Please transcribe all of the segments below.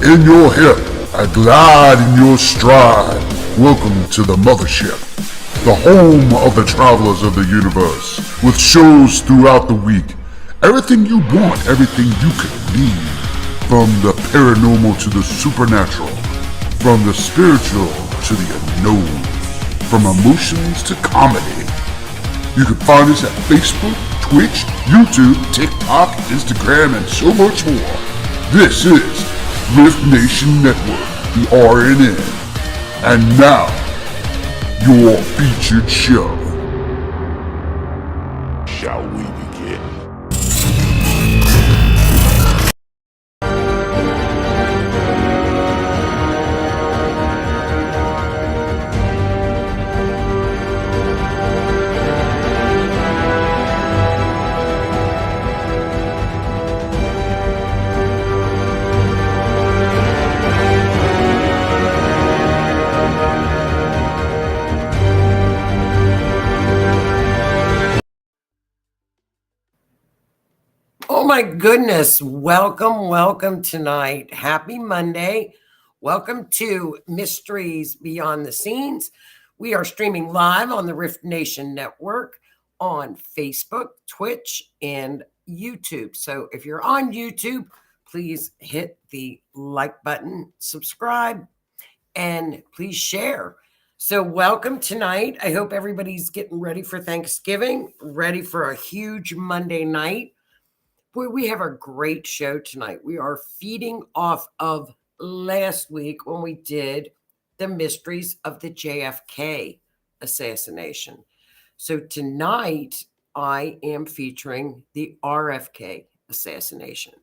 in your hip and glide in your stride. Welcome to the mothership, the home of the travelers of the universe, with shows throughout the week. Everything you want, everything you could need. From the paranormal to the supernatural, from the spiritual to the unknown, from emotions to comedy. You can find us at Facebook, Twitch, YouTube, TikTok, Instagram, and so much more. This is R.I.F.K Nation Network, the RNN. And now, your featured show. Shall we begin? Oh my goodness. Welcome tonight. Happy Monday. Welcome to Mysteries Beyond the Scenes. We are streaming live on the R.I.F.K Nation Network on Facebook, Twitch, and YouTube. So if you're on YouTube, please hit the like button, subscribe, and please share. So welcome tonight. I hope everybody's getting ready for Thanksgiving, ready for a huge Monday night. Boy, we have a great show tonight. We are feeding off of last week when we did the mysteries of the JFK assassination. So tonight, I am featuring the RFK assassination.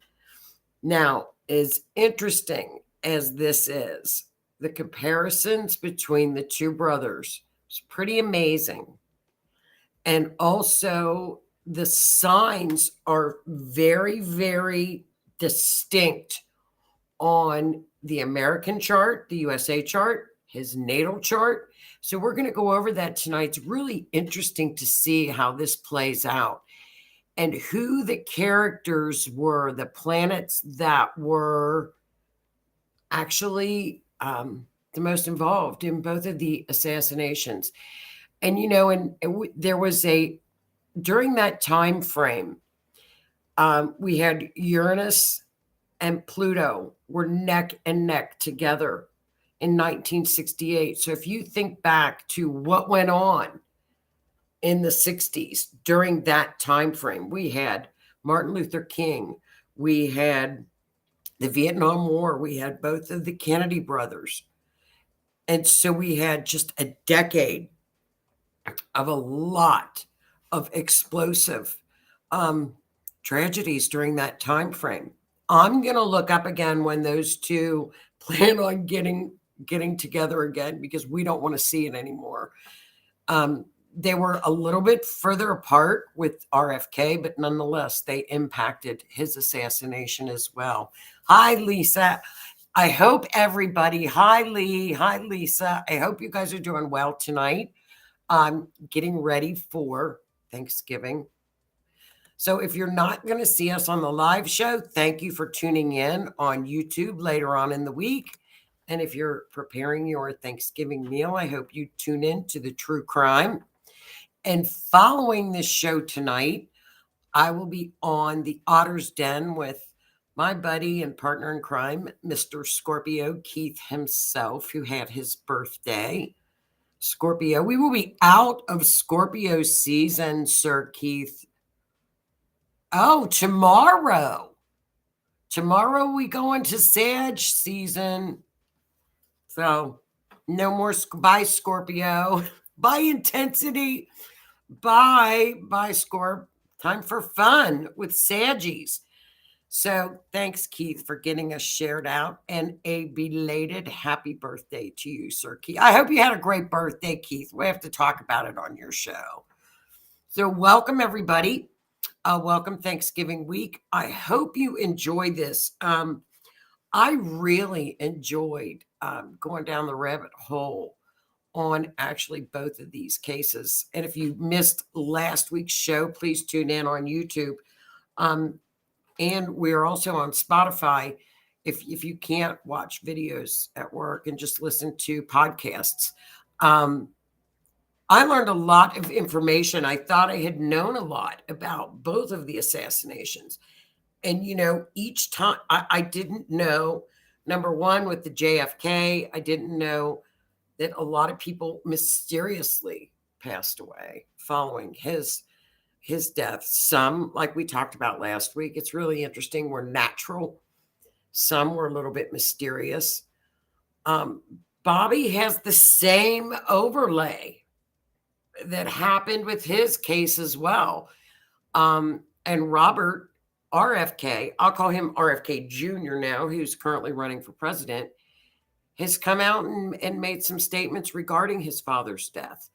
Now, as interesting as this is, the comparisons between the two brothers is pretty amazing. And also, the signs are very, very distinct on the American chart, the USA chart, his natal chart. So we're going to go over that tonight. It's really interesting to see how this plays out and who the characters were, the planets that were actually the most involved in both of the assassinations. And, you know, there was during that time frame, we had Uranus and Pluto were neck and neck together in 1968. So if you think back to what went on in the 60s during that time frame, we had Martin Luther King, we had the Vietnam War, we had both of the Kennedy brothers. And so we had just a decade of a lot of explosive tragedies during that time frame. I'm going to look up again when those two plan on getting together again, because we don't want to see it anymore. They were a little bit further apart with RFK, but nonetheless, they impacted his assassination as well. Hi, Lisa. I hope everybody, hi, Lee. Hi, Lisa. I hope you guys are doing well tonight. I'm getting ready for Thanksgiving. So if you're not going to see us on the live show, thank you for tuning in on YouTube later on in the week. And if you're preparing your Thanksgiving meal, I hope you tune in to the True Crime. And following this show tonight, I will be on the Otter's Den with my buddy and partner in crime, Mr. Scorpio Keith himself, who had his birthday. Scorpio, we will be out of Scorpio season, Sir Keith. Oh, tomorrow we go into Sag season. So no more bye Scorpio, bye intensity, bye Scorp. Time for fun with Saggies. So thanks, Keith, for getting us shared out, and a belated happy birthday to you, Sir Keith. I hope you had a great birthday, Keith. We have to talk about it on your show. So welcome, everybody. Welcome Thanksgiving week. I hope you enjoy this. I really enjoyed going down the rabbit hole on actually both of these cases. And if you missed last week's show, please tune in on YouTube. And we are also on Spotify. if you can't watch videos at work and just listen to podcasts. I learned a lot of information. I thought I had known a lot about both of the assassinations. And, each time I didn't know, number one, with the JFK, I didn't know that a lot of people mysteriously passed away following his death. Some, like we talked about last week, it's really interesting, were natural. Some were a little bit mysterious. Bobby has the same overlay that happened with his case as well. And Robert RFK, I'll call him RFK Jr. now, who's currently running for president, has come out and made some statements regarding his father's death.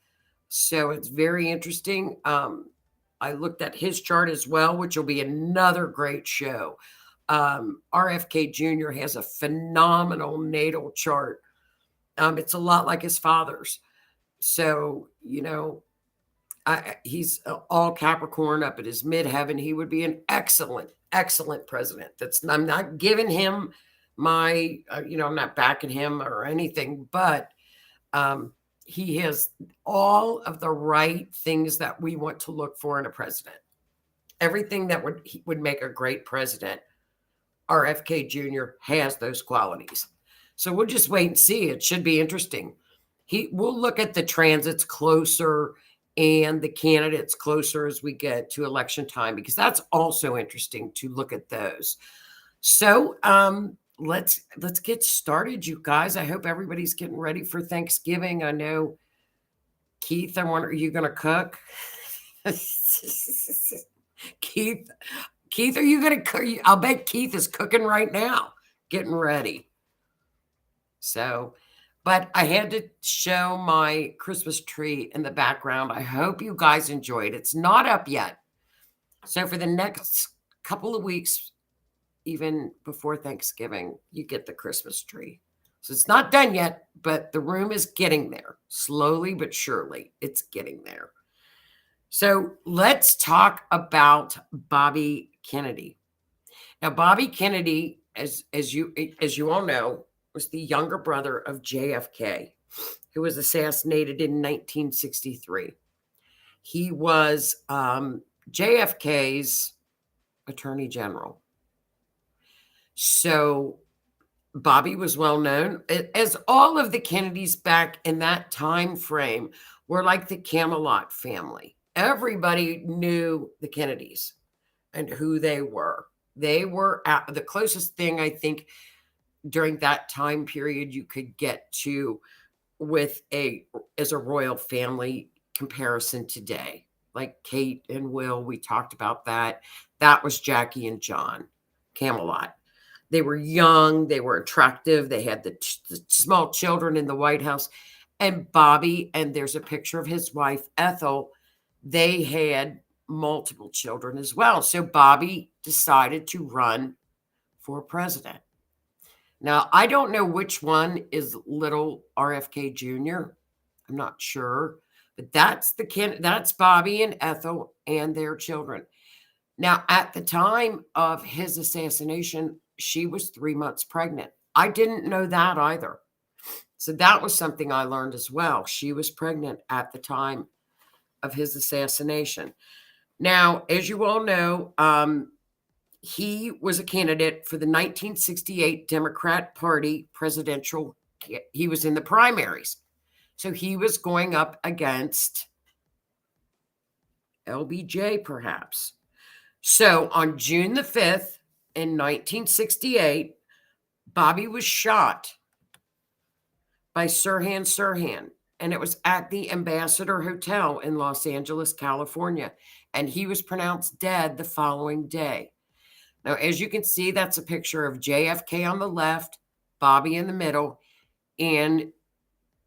So it's very interesting. I looked at his chart as well, which will be another great show. RFK Jr. has a phenomenal natal chart. It's a lot like his father's. So, he's all Capricorn up at his midheaven. He would be an excellent, excellent president. I'm not giving him I'm not backing him or anything, but he has all of the right things that we want to look for in a president. Everything that would make a great president. RFK Jr. has those qualities. So we'll just wait and see. It should be interesting. We'll look at the transits closer and the candidates closer as we get to election time, because that's also interesting to look at those. So let's get started, you guys. I hope everybody's getting ready for Thanksgiving. I know, Keith, I wonder, are you going to cook? Keith, are you going to cook? I'll bet Keith is cooking right now, getting ready. So, but I had to show my Christmas tree in the background. I hope you guys enjoyed. It's not up yet. So for the next couple of weeks, even before Thanksgiving, you get the Christmas tree. So it's not done yet, but the room is getting there. Slowly but surely, it's getting there. So let's talk about Bobby Kennedy. Now, Bobby Kennedy, as you all know, was the younger brother of JFK, who was assassinated in 1963. He was JFK's attorney general. So Bobby was well known, as all of the Kennedys back in that time frame were like the Camelot family. Everybody knew the Kennedys and who they were. They were the closest thing, I think, during that time period you could get to as a royal family comparison today. Like Kate and Will, we talked about that. That was Jackie and John, Camelot. They were young, they were attractive, they had the small children in the White House. And Bobby, and there's a picture of his wife, Ethel, they had multiple children as well. So Bobby decided to run for president. Now, I don't know which one is little RFK Jr. I'm not sure, but that's Bobby and Ethel and their children. Now, at the time of his assassination, she was 3 months pregnant. I didn't know that either. So that was something I learned as well. She was pregnant at the time of his assassination. Now, as you all know, he was a candidate for the 1968 Democrat Party presidential. He was in the primaries. So he was going up against LBJ, perhaps. So on June the 5th in 1968, Bobby was shot by Sirhan Sirhan, and it was at the Ambassador Hotel in Los Angeles, California, and he was pronounced dead the following day. Now, as you can see, that's a picture of JFK on the left, Bobby in the middle, and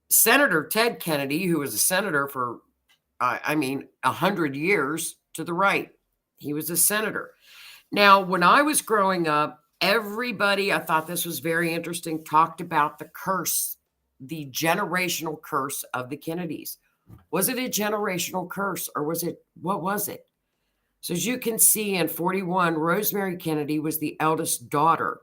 Senator Ted Kennedy, who was a senator for, 100 years, to the right. He was a senator. Now, when I was growing up, everybody, I thought this was very interesting, talked about the curse, the generational curse of the Kennedys. Was it a generational curse, or what was it? So as you can see in 41, Rosemary Kennedy was the eldest daughter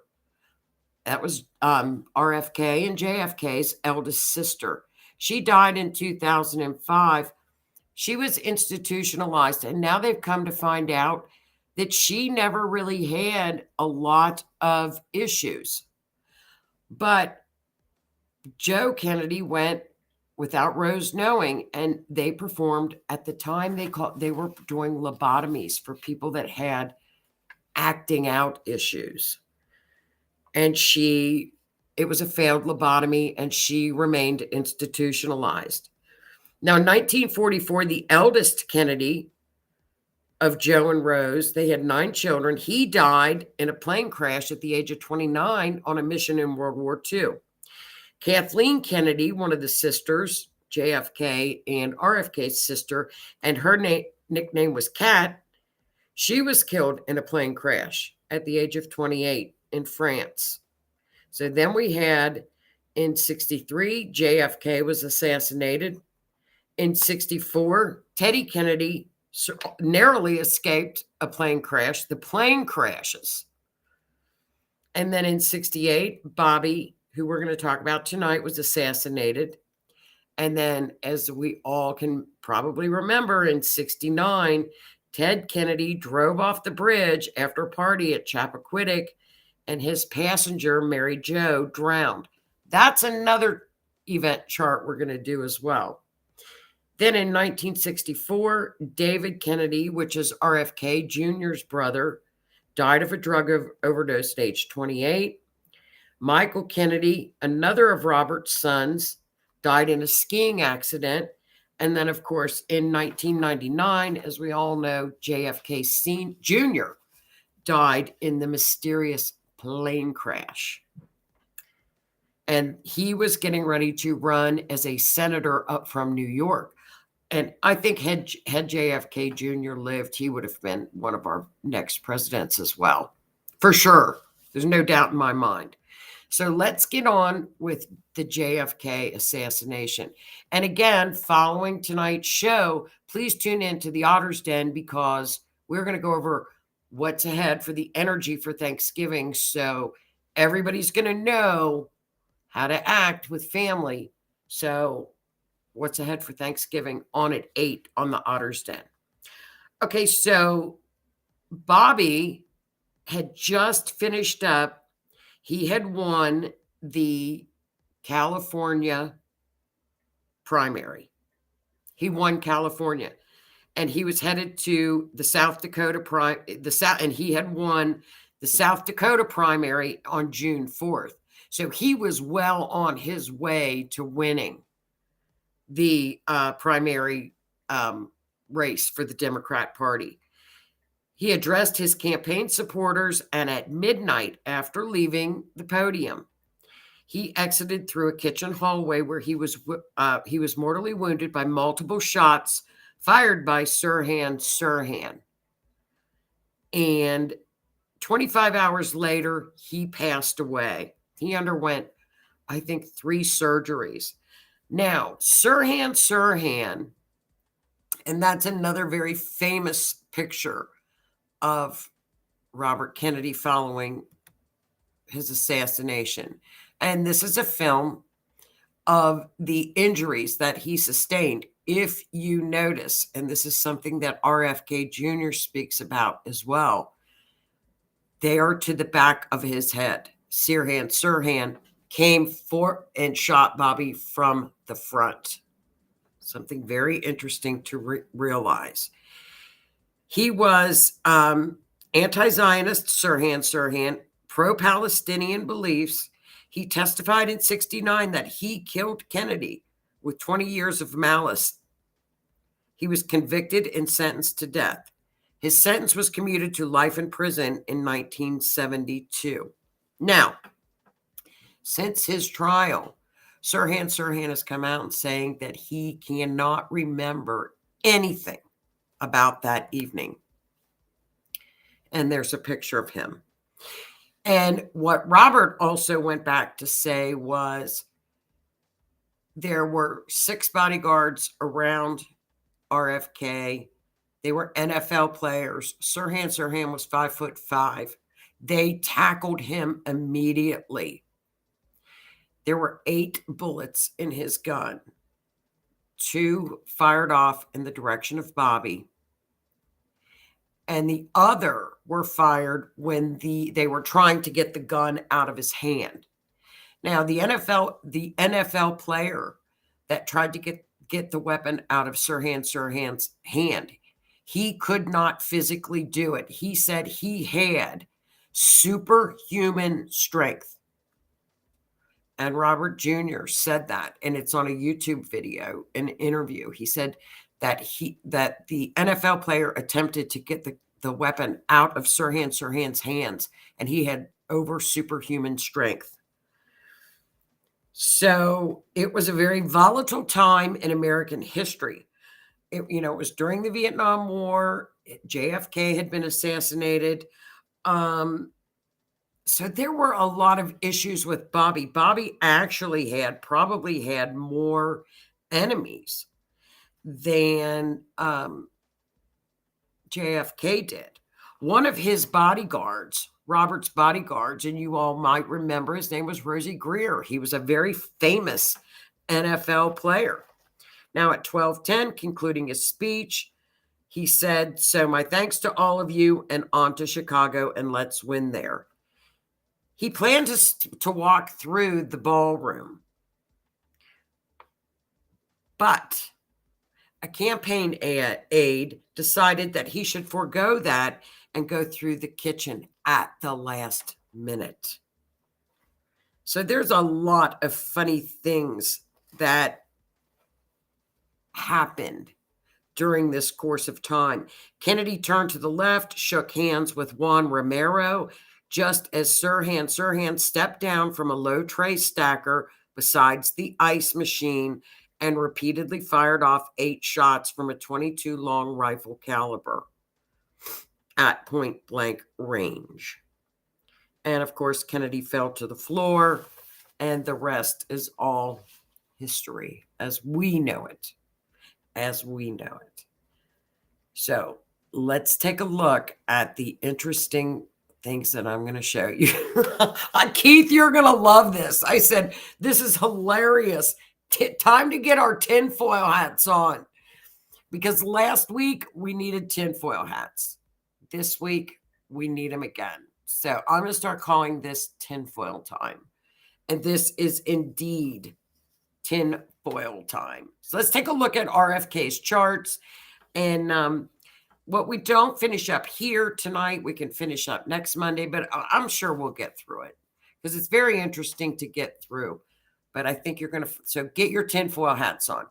That was RFK and JFK's eldest sister. She died in 2005. She was institutionalized, and now they've come to find out that she never really had a lot of issues. But Joe Kennedy went without Rose knowing, and they performed at the time they were doing lobotomies for people that had acting out issues. And it was a failed lobotomy, and she remained institutionalized. Now, in 1944, the eldest Kennedy of Joe and Rose, they had 9 children. He died in a plane crash at the age of 29 on a mission in World War II. Kathleen Kennedy, one of the sisters, JFK and RFK's sister, and her nickname was Kat, she was killed in a plane crash at the age of 28 in France. So then we had, in 63, JFK was assassinated. In 64, Teddy Kennedy narrowly escaped a plane crash. The plane crashes. And then in 68, Bobby, who we're going to talk about tonight, was assassinated. And then, as we all can probably remember, in 69, Ted Kennedy drove off the bridge after a party at Chappaquiddick, and his passenger, Mary Jo, drowned. That's another event chart we're going to do as well. Then in 1964, David Kennedy, which is RFK Jr.'s brother, died of a drug overdose at age 28. Michael Kennedy, another of Robert's sons, died in a skiing accident. And then, of course, in 1999, as we all know, JFK Jr. died in the mysterious plane crash. And he was getting ready to run as a senator up from New York. And I think had JFK Jr. lived, he would have been one of our next presidents as well. For sure. There's no doubt in my mind. So let's get on with the JFK assassination. And again, following tonight's show, please tune in to the Otter's Den, because we're going to go over what's ahead for the energy for Thanksgiving. So everybody's going to know how to act with family. So what's ahead for Thanksgiving on at 8 on the Otter's Den. Okay, so Bobby had just finished up. He had won the California primary. He won California, and he was headed to the South Dakota and he had won the South Dakota primary on June 4th. So he was well on his way to winning the primary race for the Democrat Party. He addressed his campaign supporters, and at midnight, after leaving the podium, he exited through a kitchen hallway where he was mortally wounded by multiple shots fired by Sirhan Sirhan. And 25 hours later, he passed away. He underwent, I think, 3 surgeries. Now, Sirhan Sirhan, and that's another very famous picture of Robert Kennedy following his assassination. And this is a film of the injuries that he sustained. If you notice, and this is something that RFK Jr. speaks about as well, they are to the back of his head. Sirhan Sirhan came for and shot Bobby from the front. Something very interesting to realize. He was anti-Zionist, Sirhan Sirhan, pro-Palestinian beliefs. He testified in 1969 that he killed Kennedy with 20 years of malice. He was convicted and sentenced to death. His sentence was commuted to life in prison in 1972. Now, since his trial, Sirhan Sirhan has come out and saying that he cannot remember anything about that evening. And there's a picture of him. And what Robert also went back to say was there were 6 bodyguards around RFK. They were NFL players. Sirhan Sirhan was 5'5". They tackled him immediately. There were 8 bullets in his gun. 2 fired off in the direction of Bobby, and the other were fired when they were trying to get the gun out of his hand. Now, the NFL player that tried to get the weapon out of Sirhan's hand, he could not physically do it. He said he had superhuman strength. And Robert Jr. said that, and it's on a YouTube video, an interview. He said that the NFL player attempted to get the weapon out of Sirhan's hands, and he had over superhuman strength. So it was a very volatile time in American history. It was during the Vietnam War. JFK had been assassinated. So there were a lot of issues with Bobby. Bobby actually probably had more enemies than JFK did. One of his bodyguards, Robert's bodyguards, and you all might remember, his name was Rosie Greer. He was a very famous NFL player. Now at 12:10, concluding his speech, he said, "So my thanks to all of you, and on to Chicago, and let's win there." He planned to walk through the ballroom, but a campaign aide decided that he should forego that and go through the kitchen at the last minute. So there's a lot of funny things that happened during this course of time. Kennedy turned to the left, shook hands with Juan Romero, just as Sirhan stepped down from a low tray stacker besides the ice machine and repeatedly fired off 8 shots from a .22 long rifle caliber at point blank range. And of course, Kennedy fell to the floor, and the rest is all history as we know it. So let's take a look at the interesting things that I'm going to show you. Keith, you're going to love this. I said, this is hilarious. Time to get our tinfoil hats on, because last week we needed tinfoil hats. This week we need them again. So I'm going to start calling this tinfoil time. And this is indeed tinfoil time. So let's take a look at RFK's charts. And what we don't finish up here tonight, we can finish up next Monday, but I'm sure we'll get through it because it's very interesting to get through. But I think you're going to, so get your tinfoil hats on.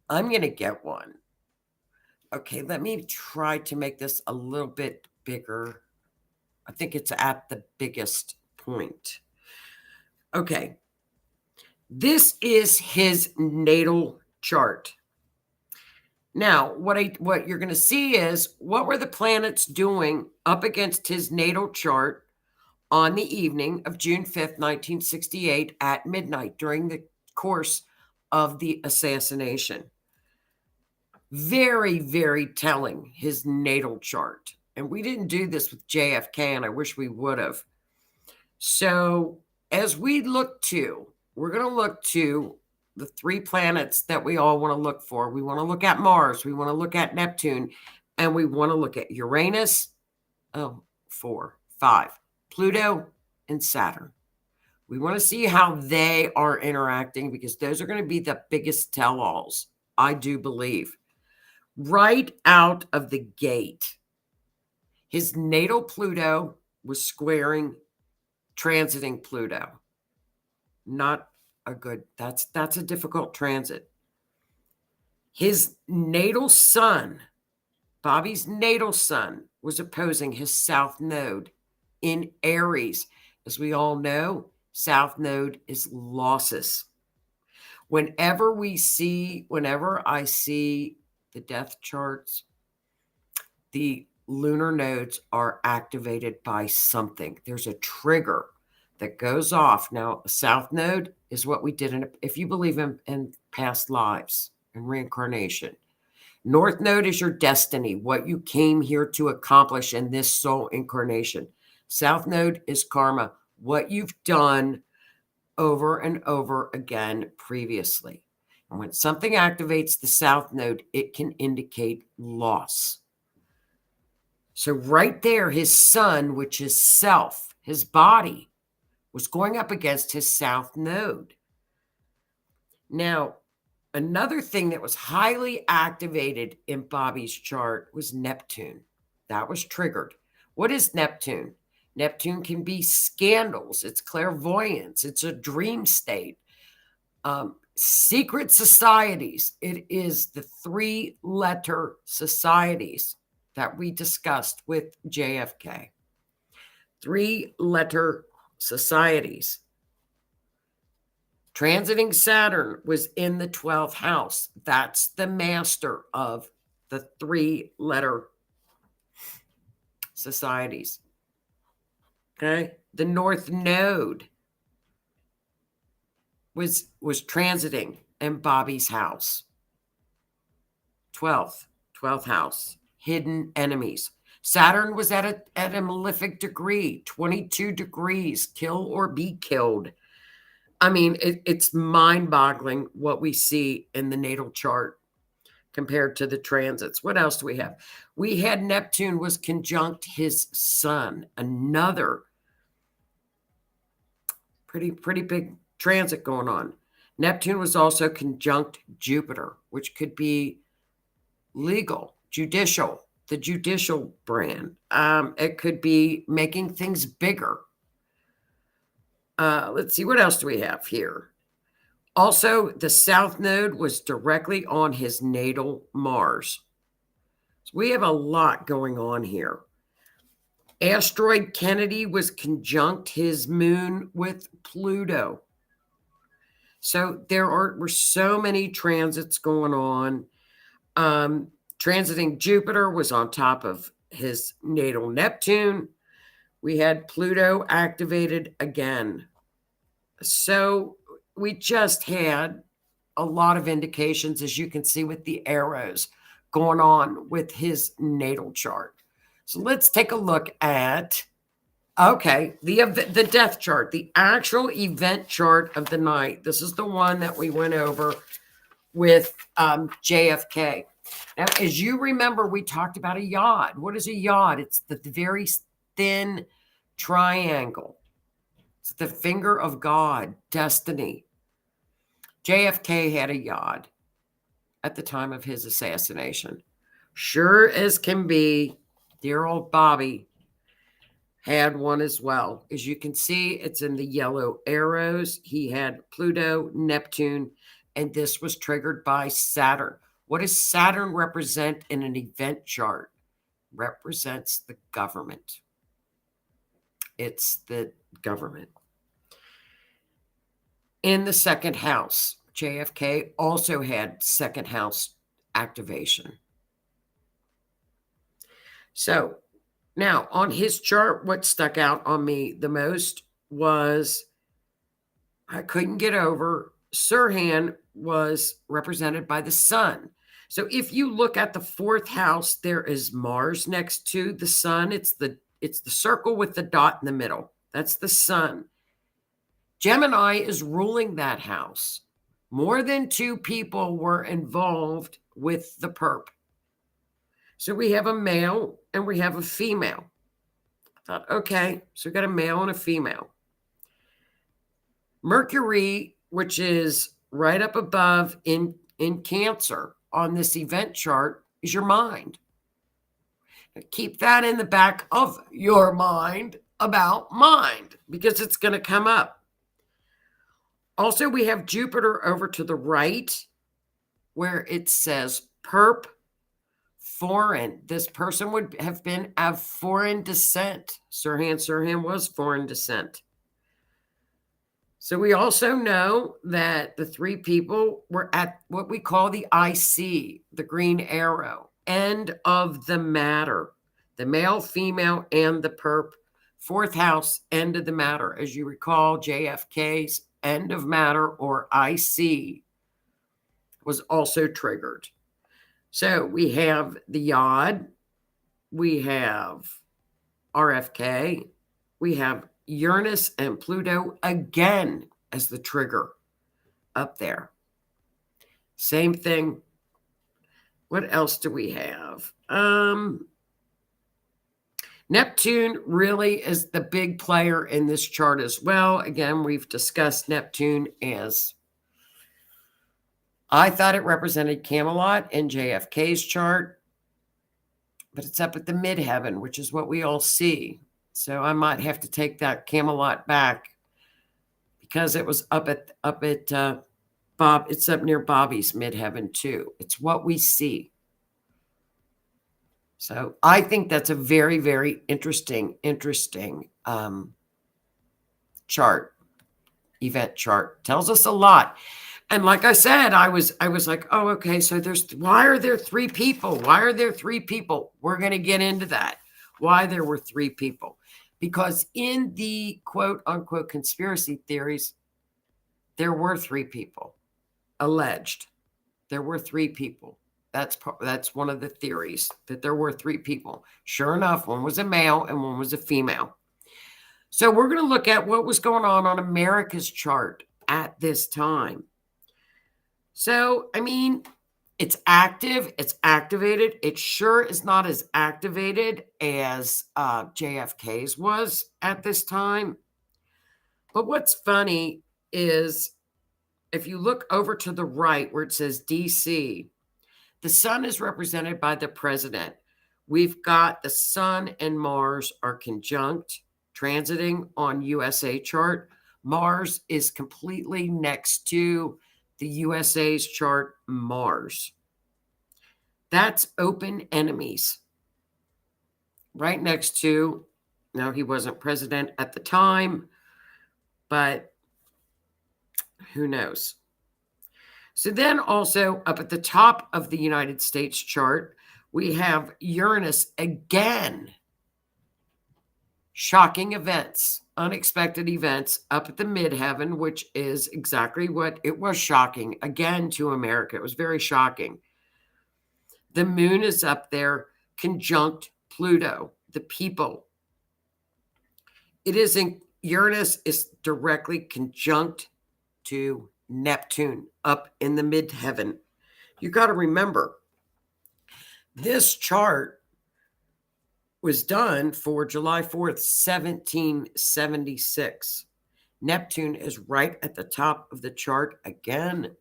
I'm going to get one. Okay, let me try to make this a little bit bigger. I think it's at the biggest point. Okay, this is his natal chart. Now, what you're going to see is what were the planets doing up against his natal chart on the evening of June 5th, 1968 at midnight during the course of the assassination. Very, very telling, his natal chart. And we didn't do this with JFK, and I wish we would have. So as we're going to look to the 3 planets that we all want to look for. We want to look at Mars, we want to look at Neptune, and we want to look at Uranus, 4, 5, Pluto, and Saturn. We want to see how they are interacting because those are going to be the biggest tell-alls, I do believe. Right out of the gate, his natal Pluto was transiting Pluto. Not a good, that's a difficult transit. His natal sun, Bobby's natal sun, was opposing his south node in Aries. As we all know, south node is losses. Whenever I see the death charts, the lunar nodes are activated by something. There's a trigger that goes off. Now, a south node is what we did if you believe in past lives and reincarnation. North node is your destiny, what you came here to accomplish in this soul incarnation. South node is karma, what you've done over and over again previously. And when something activates the south node, it can indicate loss. So right there, his sun, which is self, his body, was going up against his south node. Now, another thing that was highly activated in Bobby's chart was Neptune. That was triggered. What is Neptune? Neptune can be scandals. It's clairvoyance. It's a dream state. Secret societies. It is the 3-letter societies that we discussed with JFK. 3-letter societies. Transiting Saturn was in the 12th house. That's the master of the 3-letter societies. Okay. The North Node was transiting in Bobby's house. 12th house. Hidden enemies. Saturn was at a malefic degree, 22 degrees, kill or be killed. I mean, it's mind-boggling what we see in the natal chart compared to the transits. What else do we have? We had Neptune was conjunct his sun, another pretty big transit going on. Neptune was also conjunct Jupiter, which could be legal, judicial, the judicial brand. It could be making things bigger. Let's see, what else do we have here? Also, the south node was directly on his natal Mars. So we have a lot going on here. Asteroid Kennedy was conjunct his moon with Pluto. So there were so many transits going on. Transiting Jupiter was on top of his natal Neptune. We had Pluto activated again. So we just had a lot of indications, as you can see with the arrows going on with his natal chart. So let's take a look at, okay, the death chart, the actual event chart of the night. This is the one that we went over with JFK. Now, as you remember, we talked about a yod. What is a yod? It's the very thin triangle. It's the finger of God, destiny. JFK had a yod at the time of his assassination. Sure as can be, dear old Bobby had one as well. As you can see, it's in the yellow arrows. He had Pluto, Neptune, and this was triggered by Saturn. What does Saturn represent in an event chart? Represents the government. It's the government. In the second house, JFK also had second house activation. So now on his chart, what stuck out on me the most was I couldn't get over Sirhan was represented by the sun. So if you look at the fourth house, there is Mars next to the sun. It's the circle with the dot in the middle. That's the sun. Gemini is ruling that house. More than 2 people were involved with the perp. So we have a male and we have a female. I thought, okay, so we got a male and a female. Mercury, which is right up above in Cancer on this event chart, is your mind. Now keep that in the back of your mind about mind, because it's going to come up. Also, we have Jupiter over to the right where it says perp foreign. This person would have been of foreign descent. Sirhan was foreign descent. So we also know that the 3 people were at what we call the IC, the green arrow, end of the matter. The male, female, and the perp. 4th house, end of the matter. As you recall, JFK's end of matter, or IC, was also triggered. So we have the yod, we have RFK, we have Uranus and Pluto again as the trigger up there. Same thing. What else do we have? Neptune really is the big player in this chart as well. Again, we've discussed Neptune as, I thought it represented Camelot in JFK's chart, but it's up at the midheaven, which is what we all see. So I might have to take that Camelot back because it was up at Bob. It's up near Bobby's midheaven too. It's what we see. So I think that's a very, very interesting chart, event chart. Tells us a lot. And like I said, I was like, oh, okay, so why are there three people? Why are there three people? We're going to get into that. Why there were three people. Because in the quote unquote conspiracy theories, there were three people alleged. There were three people. That's one of the theories, that there were three people. Sure enough, one was a male and one was a female. So we're going to look at what was going on America's chart at this time. So, I mean, it's active, it's activated. It sure is not as activated as JFK's was at this time. But what's funny is if you look over to the right where it says DC, the sun is represented by the president. We've got the sun and Mars are conjunct, transiting on USA chart. Mars is completely next to the USA's chart, Mars. That's open enemies. Right next to, now he wasn't president at the time, but who knows? So then also up at the top of the United States chart, we have Uranus again. Shocking events, unexpected events up at the midheaven, which is exactly what it was shocking again to America. It was very shocking. The moon is up there, conjunct Pluto, the people. Uranus is directly conjunct to Neptune up in the midheaven. You got to remember, this chart was done for July 4th, 1776. Neptune is right at the top of the chart again,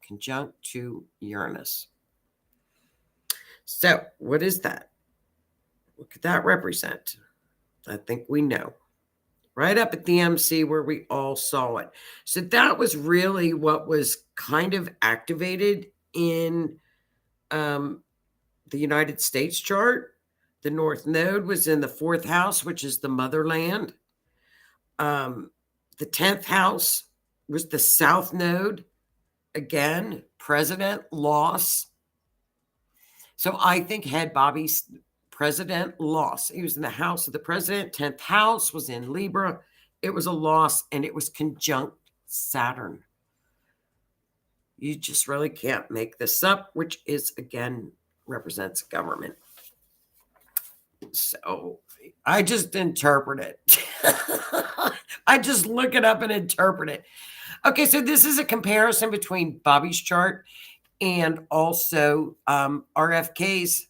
conjunct to Uranus. So what is that? What could that represent? I think we know. Right up at the MC where we all saw it. So that was really what was kind of activated in the United States chart. The North Node was in the 4th house, which is the motherland. The 10th house was the South Node. Again, president loss. So I think had Bobby's president loss. He was in the house of the president. 10th house was in Libra. It was a loss, and it was conjunct Saturn. You just really can't make this up, which is, again, represents government. So I just interpret it. I just look it up and interpret it. Okay, so this is a comparison between Bobby's chart and also RFK's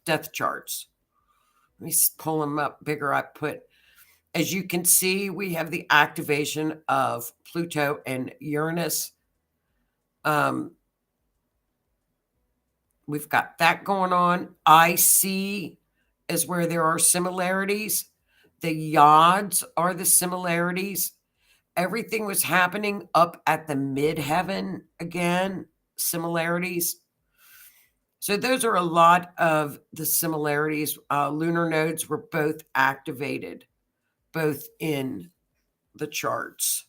death charts. Let me pull them up bigger. As you can see, we have the activation of Pluto and Uranus. We've got that going on. IC is where there are similarities. The yods are the similarities. Everything was happening up at the midheaven again, similarities. So those are a lot of the similarities. Lunar nodes were both activated, both in the charts.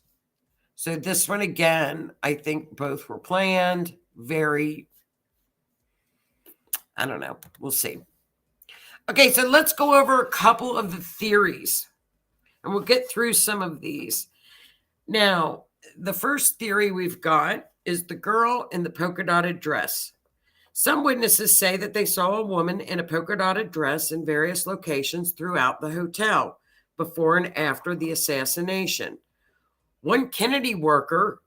So this one, again, I think both were planned. Very, I don't know. We'll see. Okay, so let's go over a couple of the theories, and we'll get through some of these. Now, the first theory we've got is the girl in the polka dotted dress. Some witnesses say that they saw a woman in a polka dotted dress in various locations throughout the hotel before and after the assassination. One Kennedy worker,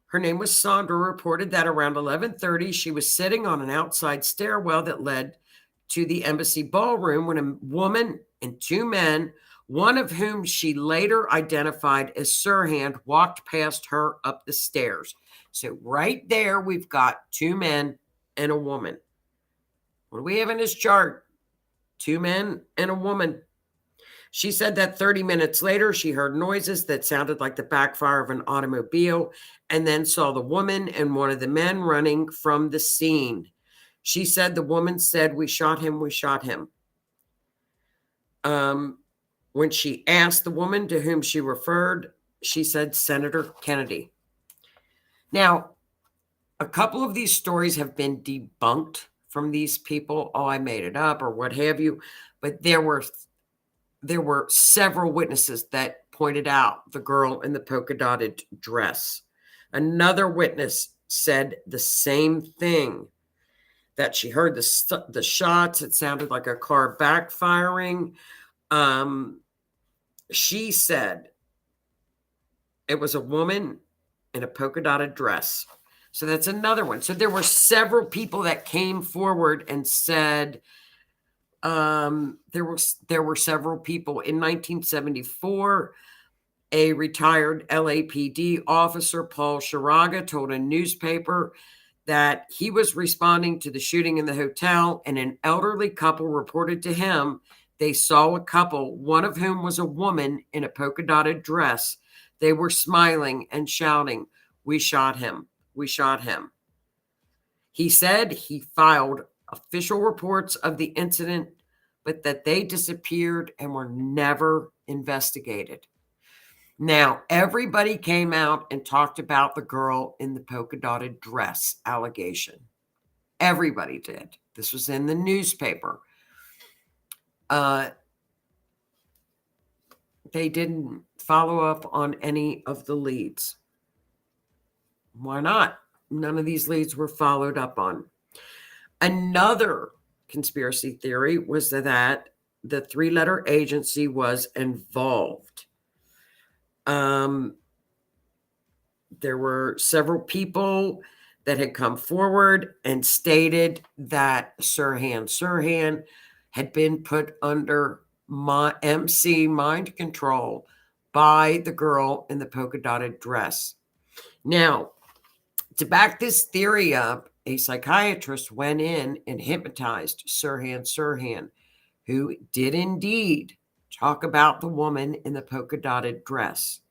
her name was Sandra, reported that around 11:30 she was sitting on an outside stairwell that led to the embassy ballroom when a woman and two men, one of whom she later identified as Sirhan, walked past her up the stairs. So right there, we've got two men and a woman. What do we have in this chart? Two men and a woman. She said that 30 minutes later, she heard noises that sounded like the backfire of an automobile and then saw the woman and one of the men running from the scene. She said the woman said, "We shot him, we shot him." When she asked the woman to whom she referred, she said Senator Kennedy. Now, a couple of these stories have been debunked from these people. Oh, I made it up or what have you. But there were several witnesses that pointed out the girl in the polka dotted dress. Another witness said the same thing, that she heard the shots. It sounded like a car backfiring. She said it was a woman in a polka dotted dress. So that's another one. So there were several people that came forward and said, there were several people. In 1974, a retired LAPD officer, Paul Sharaga, told a newspaper that he was responding to the shooting in the hotel, and an elderly couple reported to him they saw a couple, one of whom was a woman in a polka dotted dress. They were smiling and shouting, "We shot him. We shot him." He said he filed official reports of the incident, but that they disappeared and were never investigated. Now, everybody came out and talked about the girl in the polka dotted dress allegation. Everybody did. This was in the newspaper. They didn't follow up on any of the leads. Why not? None of these leads were followed up on. Another conspiracy theory was that the three-letter agency was involved. There were several people that had come forward and stated that Sirhan had been put under MC mind control by the girl in the polka dotted dress. Now, to back this theory up, a psychiatrist went in and hypnotized Sirhan, who did indeed talk about the woman in the polka dotted dress.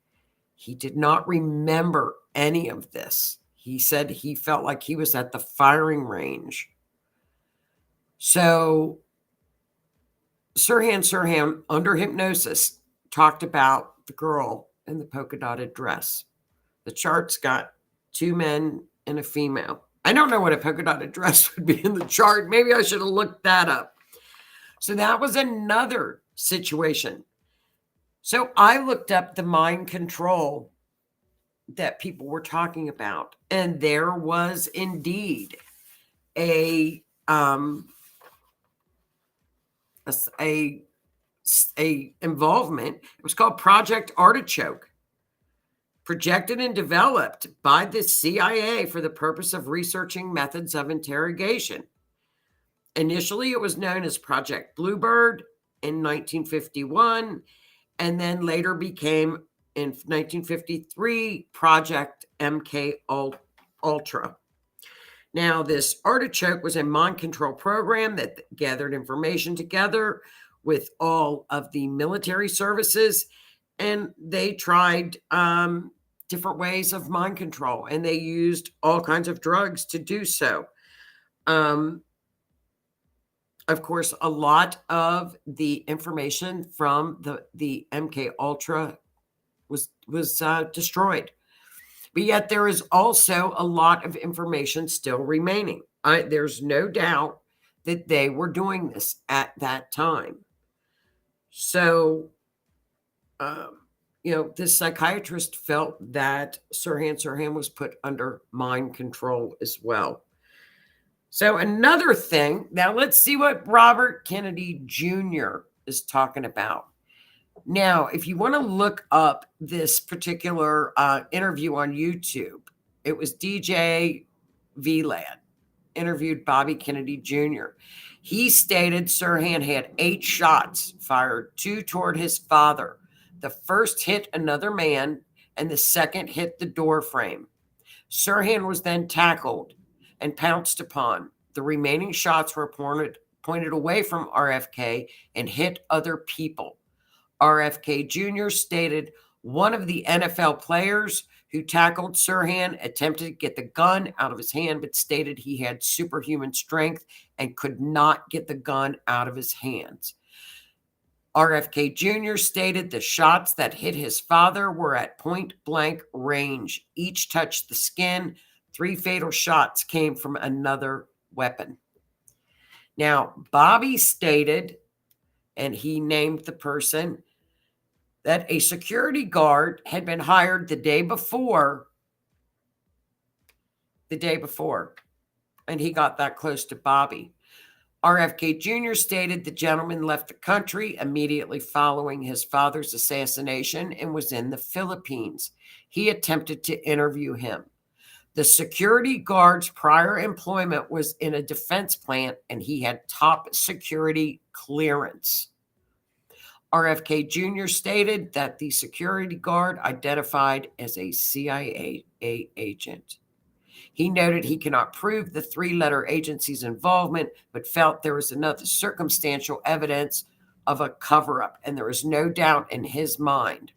He did not remember any of this. He said he felt like he was at the firing range. So Sirhan, under hypnosis, talked about the girl in the polka dotted dress. The chart's got two men and a female. I don't know what a polka dotted dress would be in the chart. Maybe I should have looked that up. So that was another situation. So I looked up the mind control that people were talking about, and there was indeed a involvement. It was called Project Artichoke, projected and developed by the CIA for the purpose of researching methods of interrogation. Initially, it was known as Project Bluebird in 1951, and then later became, in 1953, Project MK Ultra. Now, this artichoke was a mind control program that gathered information together with all of the military services, and they tried different ways of mind control, and they used all kinds of drugs to do so. Of course, a lot of the information from the MK Ultra was destroyed. But yet there is also a lot of information still remaining. There's no doubt that they were doing this at that time. So, this psychiatrist felt that Sirhan was put under mind control as well. So another thing, now let's see what Robert Kennedy Jr. is talking about. Now, if you want to look up this particular interview on YouTube, it was DJ VLAD interviewed Bobby Kennedy Jr. He stated Sirhan had 8 shots fired, 2 toward his father. The first hit another man, and the second hit the door frame. Sirhan was then tackled and pounced upon. The remaining shots were pointed away from RFK and hit other people. RFK Jr. stated one of the NFL players who tackled Sirhan attempted to get the gun out of his hand, but stated he had superhuman strength and could not get the gun out of his hands. RFK Jr. stated the shots that hit his father were at point blank range. Each touched the skin. 3 fatal shots came from another weapon. Now, Bobby stated, and he named the person, that a security guard had been hired the day before, and he got that close to Bobby. RFK Jr. stated the gentleman left the country immediately following his father's assassination and was in the Philippines. He attempted to interview him. The security guard's prior employment was in a defense plant, and he had top security clearance. RFK Jr. stated that the security guard identified as a CIA agent. He noted he cannot prove the 3-letter agency's involvement, but felt there was enough circumstantial evidence of a cover-up, and there is no doubt in his mind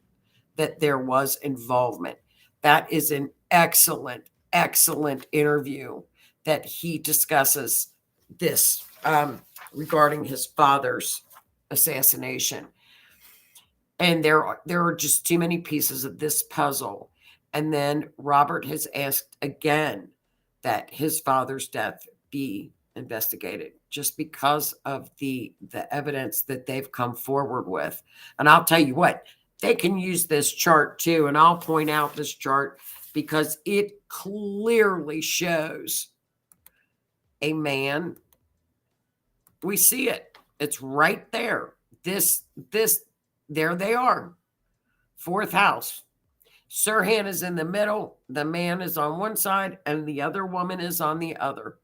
that there was involvement. That is an excellent, excellent interview that he discusses this regarding his father's assassination. And there are just too many pieces of this puzzle. And then Robert has asked again that his father's death be investigated just because of the evidence that they've come forward with. And I'll tell you what, they can use this chart too. And I'll point out this chart because it clearly shows a man. We see it. It's right there. There they are. 4th house. Sirhan is in the middle. The man is on one side and the other woman is on the other.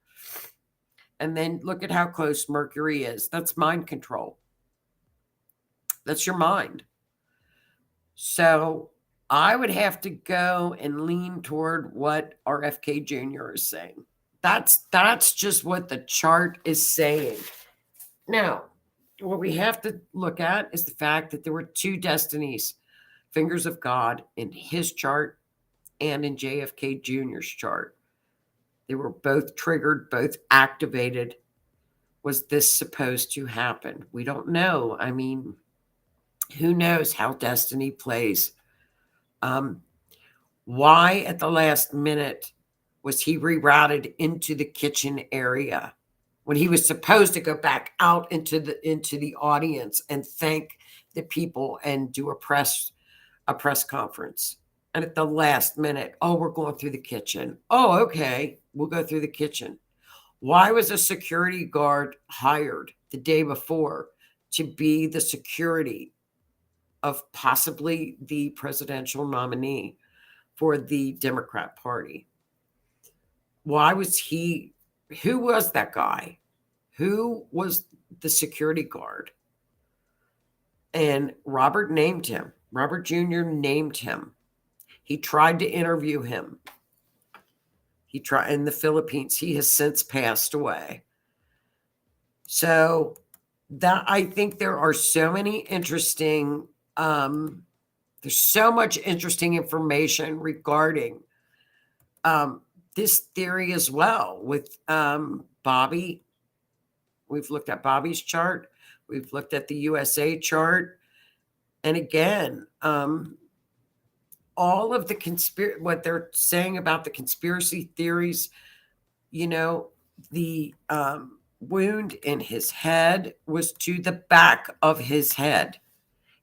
And then look at how close Mercury is. That's mind control. That's your mind. So I would have to go and lean toward what RFK Jr. is saying. That's just what the chart is saying. Now, what we have to look at is the fact that there were 2 destinies, fingers of God, in his chart and in JFK Jr.'s chart. They were both triggered, both activated. Was this supposed to happen? We don't know. I mean, who knows how destiny plays? Why at the last minute was he rerouted into the kitchen area when he was supposed to go back out into the audience and thank the people and do a press conference? And at the last minute, oh, we're going through the kitchen. Oh, okay, we'll go through the kitchen. Why was a security guard hired the day before to be the security of possibly the presidential nominee for the Democrat Party? Why was he? Who was that guy? Who was the security guard? And Robert named him. Robert Jr. named him. He tried to interview him. He tried in the Philippines. He has since passed away. So that, I think there are so many interesting, there's so much interesting information regarding this theory as well with Bobby. We've looked at Bobby's chart. We've looked at the USA chart. And again, all of the what they're saying about the conspiracy theories, the wound in his head was to the back of his head.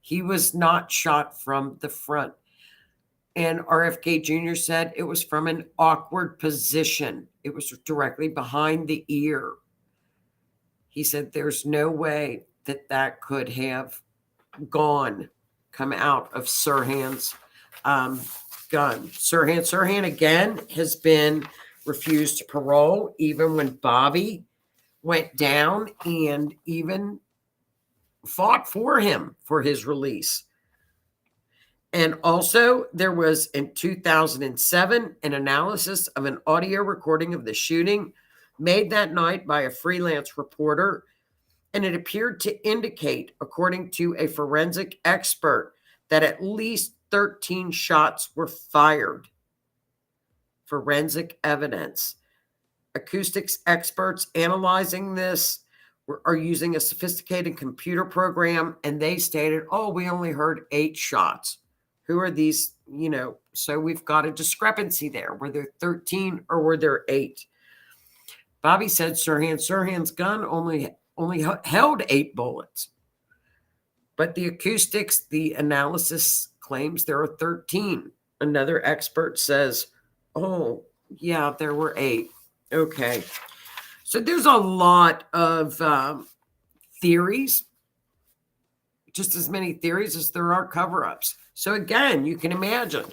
He was not shot from the front. And RFK Jr. said it was from an awkward position. It was directly behind the ear. He said there's no way that that could have come out of Sirhan's gun. Sirhan again has been refused parole, even when Bobby went down and even fought for him for his release. And also, there was in 2007 an analysis of an audio recording of the shooting made that night by a freelance reporter. And it appeared to indicate, according to a forensic expert, that at least 13 shots were fired. Forensic evidence. Acoustics experts analyzing this are using a sophisticated computer program, and they stated, oh, we only heard 8 shots. Who are these? So we've got a discrepancy there. Were there 13 or were there 8? Bobby said Sirhan's gun only held 8 bullets. But the acoustics, the analysis claims there are 13. Another expert says, oh, yeah, there were 8. Okay. So there's a lot of theories, just as many theories as there are cover-ups. So again, you can imagine,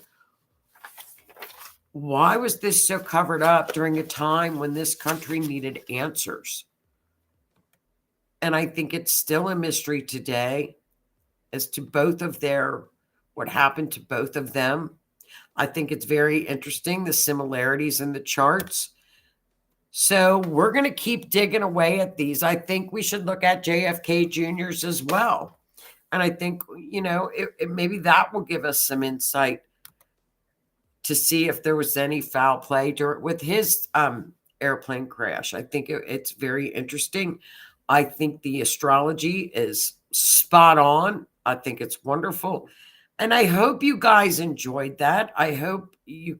why was this so covered up during a time when this country needed answers? And I think it's still a mystery today as to what happened to both of them. I think it's very interesting, the similarities in the charts. So we're going to keep digging away at these. I think we should look at JFK Jr.'s as well. And I think, maybe that will give us some insight to see if there was any foul play with his airplane crash. I think it's very interesting. I think the astrology is spot on. I think it's wonderful. And I hope you guys enjoyed that. I hope you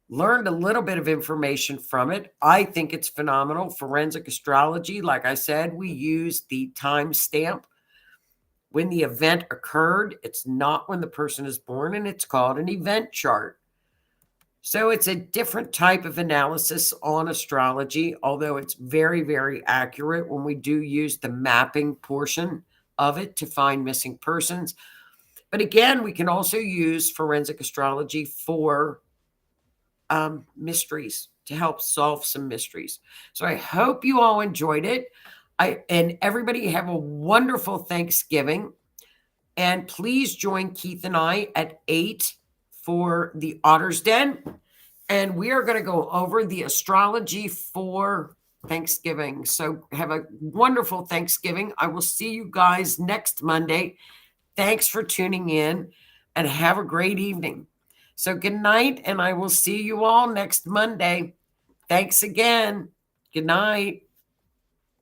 learned a little bit of information from it. I think it's phenomenal. Forensic astrology, like I said, we use the timestamp when the event occurred. It's not when the person is born, and it's called an event chart. So it's a different type of analysis on astrology, although it's very, very accurate when we do use the mapping portion of it to find missing persons. But again, we can also use forensic astrology for mysteries, to help solve some mysteries. So I hope you all enjoyed it. And everybody have a wonderful Thanksgiving. And please join Keith and I at 8 for the Otter's Den. And we are going to go over the astrology for Thanksgiving. So have a wonderful Thanksgiving. I will see you guys next Monday. Thanks for tuning in, and have a great evening. So good night, and I will see you all next Monday. Thanks again. Good night.